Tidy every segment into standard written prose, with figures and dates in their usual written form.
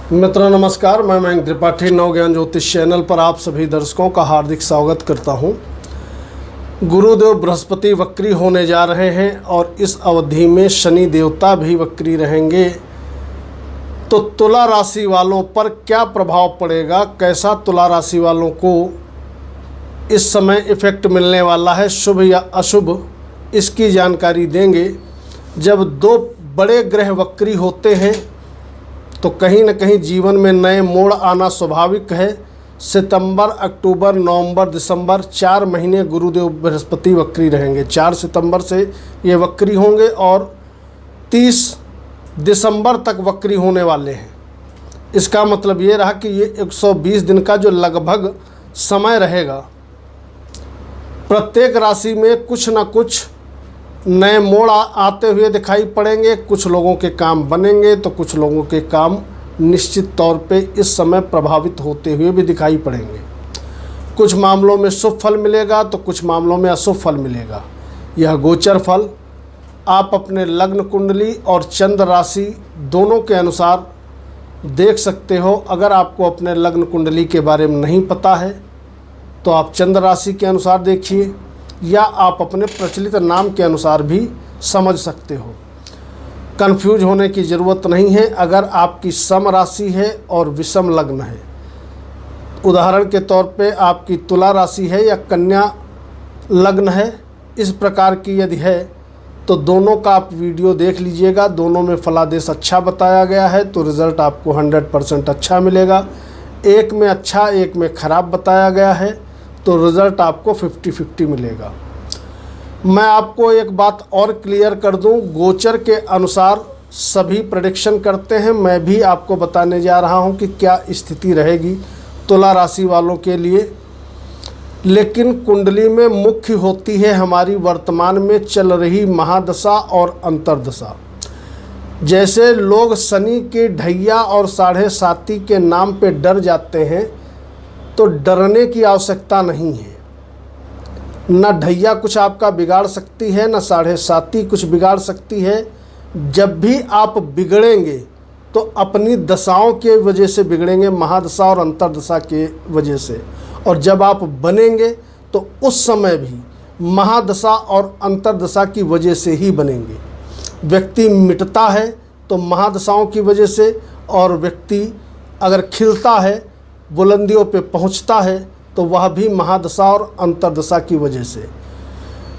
मित्रों नमस्कार, मैं मयंक त्रिपाठी नवज्ञान ज्योतिष चैनल पर आप सभी दर्शकों का हार्दिक स्वागत करता हूं। गुरुदेव बृहस्पति वक्री होने जा रहे हैं और इस अवधि में शनि देवता भी वक्री रहेंगे। तो तुला राशि वालों पर क्या प्रभाव पड़ेगा, कैसा तुला राशि वालों को इस समय इफेक्ट मिलने वाला है, शुभ या अशुभ, इसकी जानकारी देंगे। जब दो बड़े ग्रह वक्री होते हैं तो कहीं न कहीं जीवन में नए मोड़ आना स्वाभाविक है। सितंबर, अक्टूबर, नवंबर, दिसंबर 4 महीने गुरुदेव बृहस्पति वक्री रहेंगे। 4 सितंबर से ये वक्री होंगे और 30 दिसंबर तक वक्री होने वाले हैं। इसका मतलब ये रहा कि ये 120 दिन का जो लगभग समय रहेगा, प्रत्येक राशि में कुछ न कुछ नए मोड़ आते हुए दिखाई पड़ेंगे। कुछ लोगों के काम बनेंगे तो कुछ लोगों के काम निश्चित तौर पे इस समय प्रभावित होते हुए भी दिखाई पड़ेंगे। कुछ मामलों में शुभ फल मिलेगा तो कुछ मामलों में अशुभ फल मिलेगा। यह गोचर फल आप अपने लग्न कुंडली और चंद्र राशि दोनों के अनुसार देख सकते हो। अगर आपको अपने लग्न कुंडली के बारे में नहीं पता है तो आप चंद्र राशि के अनुसार देखिए, या आप अपने प्रचलित नाम के अनुसार भी समझ सकते हो। कंफ्यूज होने की ज़रूरत नहीं है। अगर आपकी सम राशि है और विषम लग्न है, उदाहरण के तौर पे आपकी तुला राशि है या कन्या लग्न है, इस प्रकार की यदि है तो दोनों का आप वीडियो देख लीजिएगा। दोनों में फलादेश अच्छा बताया गया है तो रिज़ल्ट आपको 100% अच्छा मिलेगा। एक में अच्छा, एक में ख़राब बताया गया है तो रिज़ल्ट आपको 50-50 मिलेगा। मैं आपको एक बात और क्लियर कर दूं, गोचर के अनुसार सभी प्रेडिक्शन करते हैं। मैं भी आपको बताने जा रहा हूं कि क्या स्थिति रहेगी तुला राशि वालों के लिए। लेकिन कुंडली में मुख्य होती है हमारी वर्तमान में चल रही महादशा और अंतर्दशा। जैसे लोग शनि के ढैया और 7.5 के नाम पे डर जाते हैं, तो डरने की आवश्यकता नहीं है। न ढैया कुछ आपका बिगाड़ सकती है, न 7.5 कुछ बिगाड़ सकती है। जब भी आप बिगड़ेंगे तो अपनी दशाओं के वजह से बिगड़ेंगे, महादशा और अंतर्दशा के वजह से। और जब आप बनेंगे तो उस समय भी महादशा और अंतर्दशा की वजह से ही बनेंगे। व्यक्ति मिटता है तो महादशाओं की वजह से, और व्यक्ति अगर खिलता है, बुलंदियों पे पहुंचता है, तो वह भी महादशा और अंतर्दशा की वजह से।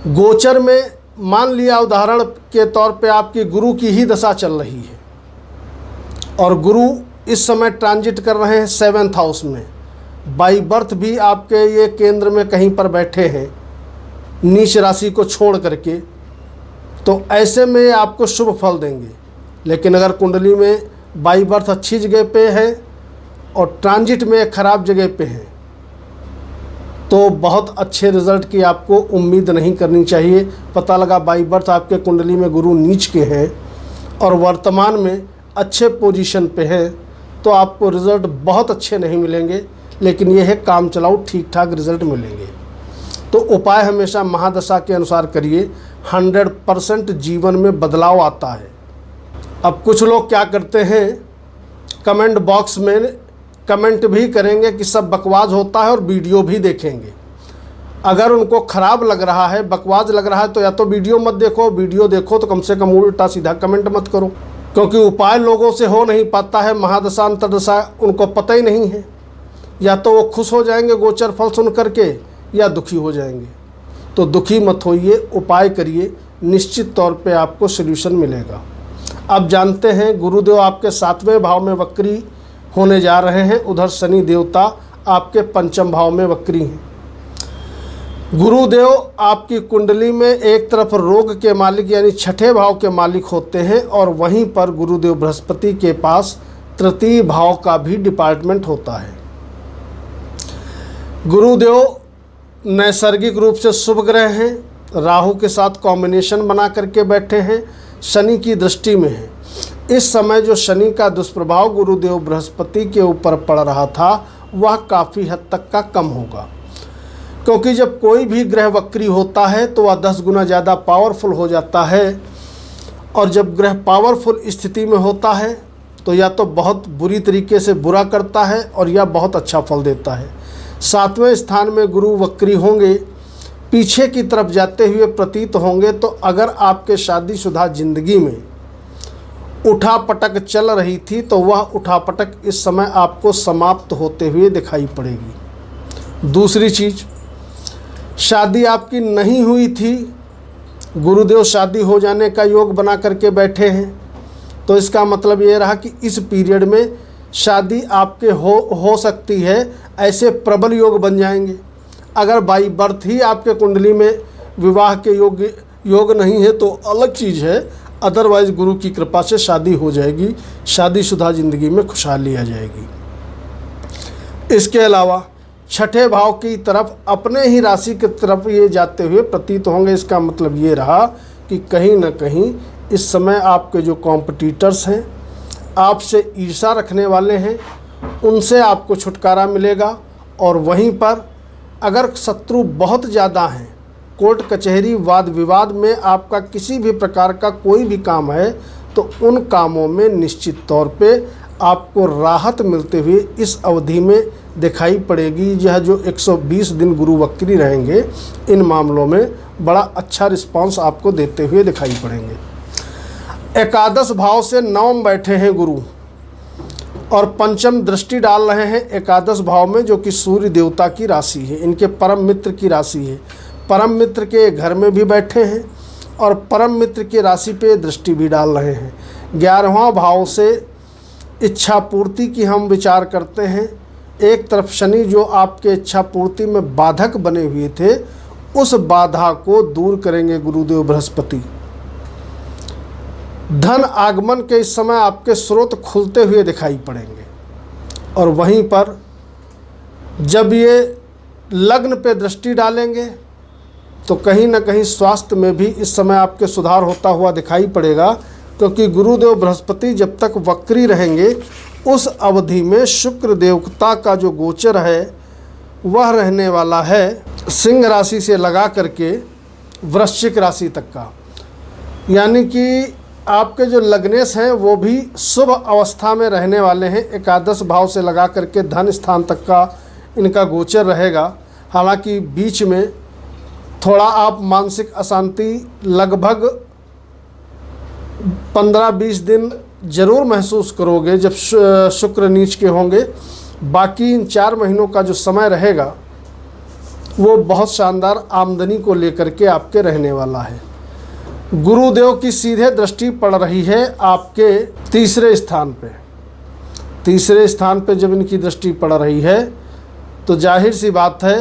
गोचर में मान लिया उदाहरण के तौर पे आपकी गुरु की ही दशा चल रही है और गुरु इस समय ट्रांजिट कर रहे हैं 7th हाउस में। बाई बर्थ भी आपके ये केंद्र में कहीं पर बैठे हैं नीच राशि को छोड़ करके, तो ऐसे में आपको शुभ फल देंगे। लेकिन अगर कुंडली में बाई बर्थ अच्छी जगह पे है और ट्रांजिट में एक ख़राब जगह पे है, तो बहुत अच्छे रिज़ल्ट की आपको उम्मीद नहीं करनी चाहिए। पता लगा बाई बर्थ आपके कुंडली में गुरु नीच के हैं और वर्तमान में अच्छे पोजीशन पे हैं, तो आपको रिज़ल्ट बहुत अच्छे नहीं मिलेंगे। लेकिन यह है काम चलाओ, ठीक ठाक रिज़ल्ट मिलेंगे। तो उपाय हमेशा महादशा के अनुसार करिए, 100% जीवन में बदलाव आता है। अब कुछ लोग क्या करते हैं, कमेंट बॉक्स में कमेंट भी करेंगे कि सब बकवास होता है और वीडियो भी देखेंगे। अगर उनको ख़राब लग रहा है, बकवास लग रहा है, तो या तो वीडियो मत देखो, वीडियो देखो तो कम से कम उल्टा सीधा कमेंट मत करो। क्योंकि उपाय लोगों से हो नहीं पाता है, महादशा अंतर्दशा उनको पता ही नहीं है। या तो वो खुश हो जाएंगे गोचर फल सुन करके, या दुखी हो जाएंगे। तो दुखी मत होइए, उपाय करिए, निश्चित तौर पर आपको सोल्यूशन मिलेगा। अब जानते हैं गुरुदेव आपके 7वें भाव में वक्री होने जा रहे हैं, उधर शनि देवता आपके 5म भाव में वक्री हैं। गुरुदेव आपकी कुंडली में एक तरफ रोग के मालिक यानी 6ठे भाव के मालिक होते हैं, और वहीं पर गुरुदेव बृहस्पति के पास 3य भाव का भी डिपार्टमेंट होता है। गुरुदेव नैसर्गिक रूप से शुभ ग्रह हैं, राहु के साथ कॉम्बिनेशन बना करके बैठे हैं, शनि की दृष्टि में हैं। इस समय जो शनि का दुष्प्रभाव गुरुदेव बृहस्पति के ऊपर पड़ रहा था, वह काफ़ी हद तक का कम होगा। क्योंकि जब कोई भी ग्रह वक्री होता है तो वह 10 गुना ज़्यादा पावरफुल हो जाता है, और जब ग्रह पावरफुल स्थिति में होता है तो या तो बहुत बुरी तरीके से बुरा करता है और या बहुत अच्छा फल देता है। 7वें स्थान में गुरु वक्री होंगे, पीछे की तरफ जाते हुए प्रतीत होंगे। तो अगर आपके शादीशुदा जिंदगी में उठापटक चल रही थी तो वह उठापटक इस समय आपको समाप्त होते हुए दिखाई पड़ेगी। दूसरी चीज़, शादी आपकी नहीं हुई थी, गुरुदेव शादी हो जाने का योग बना करके बैठे हैं, तो इसका मतलब ये रहा कि इस पीरियड में शादी आपके हो सकती है। ऐसे प्रबल योग बन जाएंगे। अगर बाई बर्थ ही आपके कुंडली में विवाह के योग नहीं है तो अलग चीज़ है, अदरवाइज गुरु की कृपा से शादी हो जाएगी, शादीशुदा ज़िंदगी में खुशहाली आ जाएगी। इसके अलावा 6ठे भाव की तरफ अपने ही राशि की तरफ ये जाते हुए प्रतीत होंगे। इसका मतलब ये रहा कि कहीं ना कहीं इस समय आपके जो कॉम्पिटिटर्स हैं, आपसे ईर्ष्या रखने वाले हैं, उनसे आपको छुटकारा मिलेगा। और वहीं पर अगर शत्रु बहुत ज़्यादा हैं, कोर्ट कचहरी वाद विवाद में आपका किसी भी प्रकार का कोई भी काम है, तो उन कामों में निश्चित तौर पे आपको राहत मिलते हुए इस अवधि में दिखाई पड़ेगी। यह जो 120 दिन गुरु वक्री रहेंगे, इन मामलों में बड़ा अच्छा रिस्पांस आपको देते हुए दिखाई पड़ेंगे। एकादश भाव से नवम बैठे हैं गुरु और पंचम दृष्टि डाल रहे हैं एकादश भाव में, जो कि सूर्य देवता की राशि है, इनके परम मित्र की राशि है। परम मित्र के घर में भी बैठे हैं और परम मित्र की राशि पे दृष्टि भी डाल रहे हैं। 11वां भाव से इच्छा पूर्ति की हम विचार करते हैं। एक तरफ शनि जो आपके इच्छा पूर्ति में बाधक बने हुए थे, उस बाधा को दूर करेंगे गुरुदेव बृहस्पति। धन आगमन के इस समय आपके स्रोत खुलते हुए दिखाई पड़ेंगे। और वहीं पर जब ये लग्न पे दृष्टि डालेंगे तो कहीं ना कहीं स्वास्थ्य में भी इस समय आपके सुधार होता हुआ दिखाई पड़ेगा, क्योंकि गुरुदेव बृहस्पति जब तक वक्री रहेंगे उस अवधि में शुक्र देवता का जो गोचर है वह रहने वाला है सिंह राशि से लगा करके वृश्चिक राशि तक का। यानी कि आपके जो लग्नेश हैं वो भी शुभ अवस्था में रहने वाले हैं। एकादश भाव से लगा करके धन स्थान तक का इनका गोचर रहेगा। हालांकि बीच में थोड़ा आप मानसिक अशांति लगभग 15-20 दिन जरूर महसूस करोगे जब शुक्र नीच के होंगे। बाकी इन 4 महीनों का जो समय रहेगा वो बहुत शानदार आमदनी को लेकर के आपके रहने वाला है। गुरुदेव की सीधे दृष्टि पड़ रही है आपके तीसरे स्थान पे। तीसरे स्थान पे जब इनकी दृष्टि पड़ रही है तो जाहिर सी बात है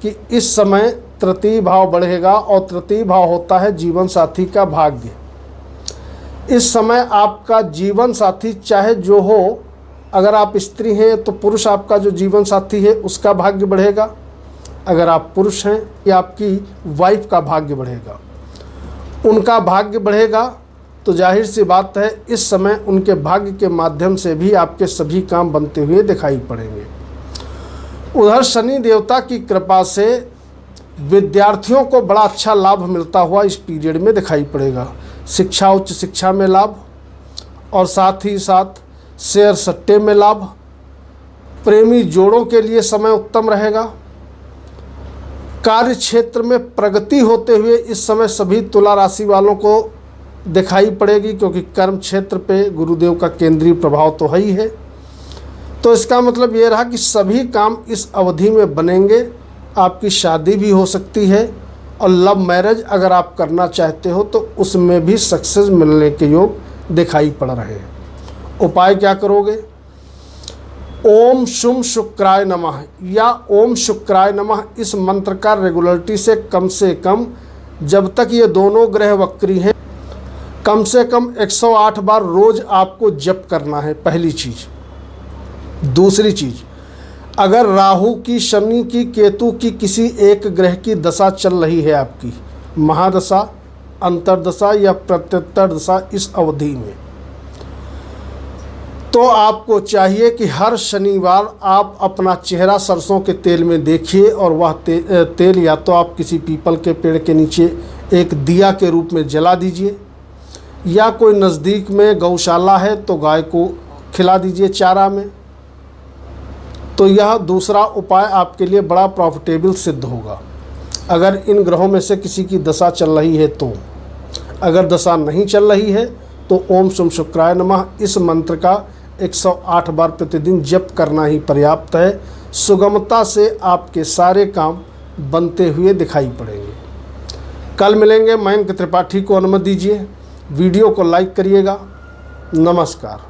कि इस समय तृतीय भाव बढ़ेगा और तृतीय भाव होता है जीवन साथी का भाग्य। इस समय आपका जीवन साथी चाहे जो हो, अगर आप स्त्री हैं तो पुरुष आपका जो जीवन साथी है उसका भाग्य बढ़ेगा, अगर आप पुरुष हैं या आपकी वाइफ का भाग्य बढ़ेगा, उनका भाग्य बढ़ेगा। तो जाहिर सी बात है इस समय उनके भाग्य के माध्यम से भी आपके सभी काम बनते हुए दिखाई पड़ेंगे। उधर शनि देवता की कृपा से विद्यार्थियों को बड़ा अच्छा लाभ मिलता हुआ इस पीरियड में दिखाई पड़ेगा। शिक्षा, उच्च शिक्षा में लाभ और साथ ही साथ शेयर सट्टे में लाभ। प्रेमी जोड़ों के लिए समय उत्तम रहेगा। कार्य क्षेत्र में प्रगति होते हुए इस समय सभी तुला राशि वालों को दिखाई पड़ेगी, क्योंकि कर्म क्षेत्र पे गुरुदेव का केंद्रीय प्रभाव तो है ही है। तो इसका मतलब ये रहा कि सभी काम इस अवधि में बनेंगे। आपकी शादी भी हो सकती है और लव मैरिज अगर आप करना चाहते हो तो उसमें भी सक्सेस मिलने के योग दिखाई पड़ रहे हैं। उपाय क्या करोगे? ओम शुम शुक्राय नमः या ओम शुक्राय नमः, इस मंत्र का रेगुलरिटी से कम जब तक ये दोनों ग्रह वक्री हैं कम से कम 108 बार रोज आपको जप करना है, पहली चीज़। दूसरी चीज़, अगर राहु की, शनि की, केतु की किसी एक ग्रह की दशा चल रही है आपकी, महादशा, अंतर्दशा या प्रत्युत्तर दशा इस अवधि में, तो आपको चाहिए कि हर शनिवार आप अपना चेहरा सरसों के तेल में देखिए और वह तेल या तो आप किसी पीपल के पेड़ के नीचे एक दिया के रूप में जला दीजिए, या कोई नज़दीक में गौशाला है तो गाय को खिला दीजिए चारा में, तो यह दूसरा उपाय आपके लिए बड़ा प्रॉफिटेबल सिद्ध होगा। अगर इन ग्रहों में से किसी की दशा चल रही है तो, अगर दशा नहीं चल रही है तो ओम शम शुक्राय नमः इस मंत्र का 108 बार प्रतिदिन जप करना ही पर्याप्त है। सुगमता से आपके सारे काम बनते हुए दिखाई पड़ेंगे। कल मिलेंगे। मयंक त्रिपाठी को अनुमति दीजिए। वीडियो को लाइक करिएगा। नमस्कार।